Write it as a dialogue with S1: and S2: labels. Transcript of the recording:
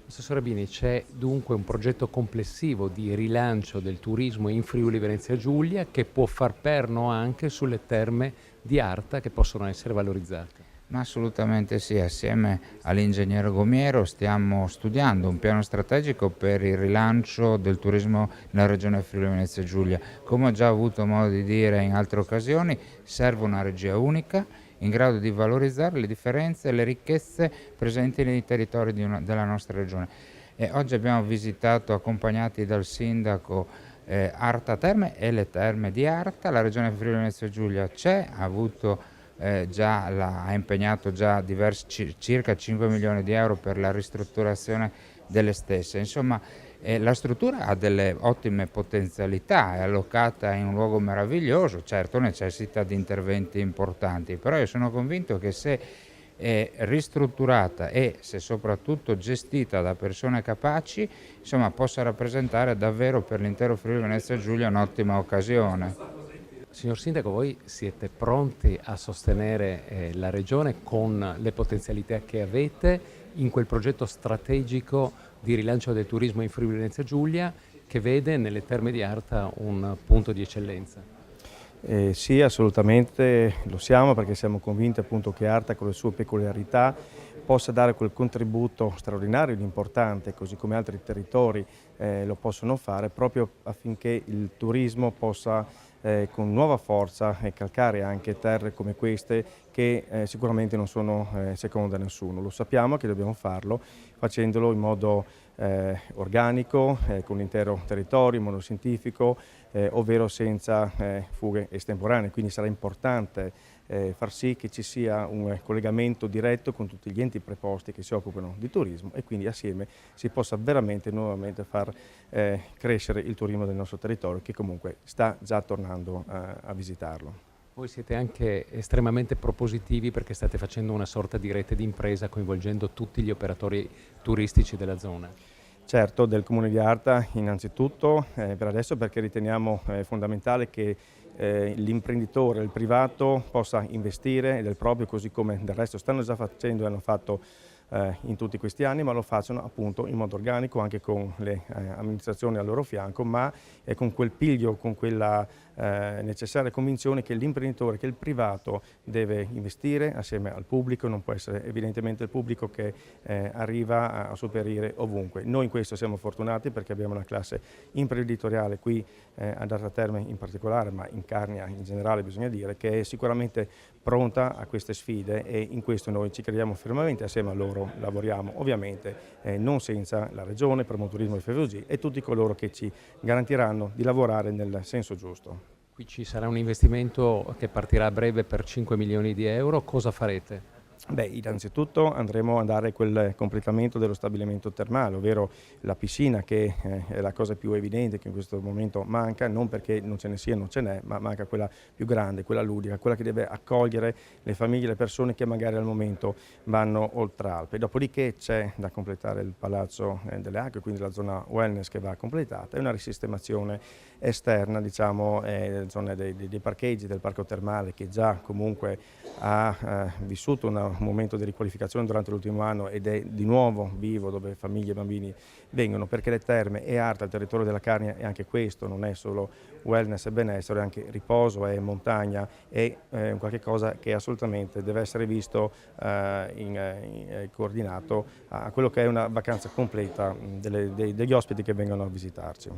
S1: Assessore Bini, c'è dunque un progetto complessivo di rilancio del turismo in Friuli Venezia Giulia che può far perno anche sulle terme di Arta che possono essere valorizzate.
S2: Ma assolutamente sì, assieme all'ingegnere Gomiero stiamo studiando un piano strategico per il rilancio del turismo nella regione Friuli Venezia Giulia. Come ho già avuto modo di dire in altre occasioni, serve una regia unica in grado di valorizzare le differenze e le ricchezze presenti nei territori della nostra regione. E oggi abbiamo visitato, accompagnati dal sindaco, Arta Terme e le terme di Arta. La regione Friuli Venezia Giulia ha avuto ha impegnato già circa 5 milioni di euro per la ristrutturazione delle stesse. Insomma, la struttura ha delle ottime potenzialità, è allocata in un luogo meraviglioso, certo necessita di interventi importanti, però io sono convinto che se è ristrutturata e se soprattutto gestita da persone capaci, insomma, possa rappresentare davvero per l'intero Friuli Venezia Giulia un'ottima occasione.
S1: Signor Sindaco, voi siete pronti a sostenere la Regione con le potenzialità che avete in quel progetto strategico di rilancio del turismo in Friuli Venezia Giulia che vede nelle Terme di Arta un punto di eccellenza?
S3: Sì, assolutamente lo siamo, perché siamo convinti appunto che Arta con le sue peculiarità possa dare quel contributo straordinario ed importante, così come altri territori lo possono fare, proprio affinché il turismo possa con nuova forza calcare anche terre come queste che sicuramente non sono seconde a nessuno. Lo sappiamo che dobbiamo farlo facendolo in modo organico, con l'intero territorio, in modo scientifico, ovvero senza fughe estemporanee. Quindi sarà importante far sì che ci sia un collegamento diretto con tutti gli enti preposti che si occupano di turismo e quindi assieme si possa veramente nuovamente far crescere il turismo del nostro territorio, che comunque sta già tornando a visitarlo.
S1: Voi siete anche estremamente propositivi perché state facendo una sorta di rete d'impresa coinvolgendo tutti gli operatori turistici della zona.
S3: Certo, del Comune di Arta innanzitutto, per adesso perché riteniamo fondamentale che l'imprenditore, il privato possa investire del proprio, così come del resto stanno già facendo e hanno fatto in tutti questi anni, ma lo facciano appunto in modo organico anche con le amministrazioni al loro fianco, ma con quel piglio, con quella necessaria convinzione che l'imprenditore, che il privato deve investire assieme al pubblico, non può essere evidentemente il pubblico che arriva a sopperire ovunque. Noi in questo siamo fortunati perché abbiamo una classe imprenditoriale qui ad Arta Terme in particolare, ma in Carnia in generale bisogna dire, che è sicuramente pronta a queste sfide e in questo noi ci crediamo fermamente, assieme a loro lavoriamo ovviamente non senza la Regione, Promoturismo e FVG e tutti coloro che ci garantiranno di lavorare nel senso giusto.
S1: Qui ci sarà un investimento che partirà a breve per 5 milioni di euro, cosa farete?
S3: Beh, innanzitutto andremo a dare quel completamento dello stabilimento termale, ovvero la piscina, che è la cosa più evidente che in questo momento manca, non perché non ce ne sia, non ce n'è, ma manca quella più grande, quella ludica, quella che deve accogliere le famiglie, le persone che magari al momento vanno oltre Alpe. Dopodiché c'è da completare il Palazzo delle Acque, quindi la zona wellness che va completata, e una risistemazione esterna, diciamo, zona dei parcheggi del parco termale, che già comunque ha vissuto un momento di riqualificazione durante l'ultimo anno ed è di nuovo vivo, dove famiglie e bambini vengono, perché le terme e Arta, il territorio della Carnia, e anche questo non è solo wellness e benessere, è anche riposo, è montagna, è qualche cosa che assolutamente deve essere visto coordinato a quello che è una vacanza completa degli ospiti che vengono a visitarci.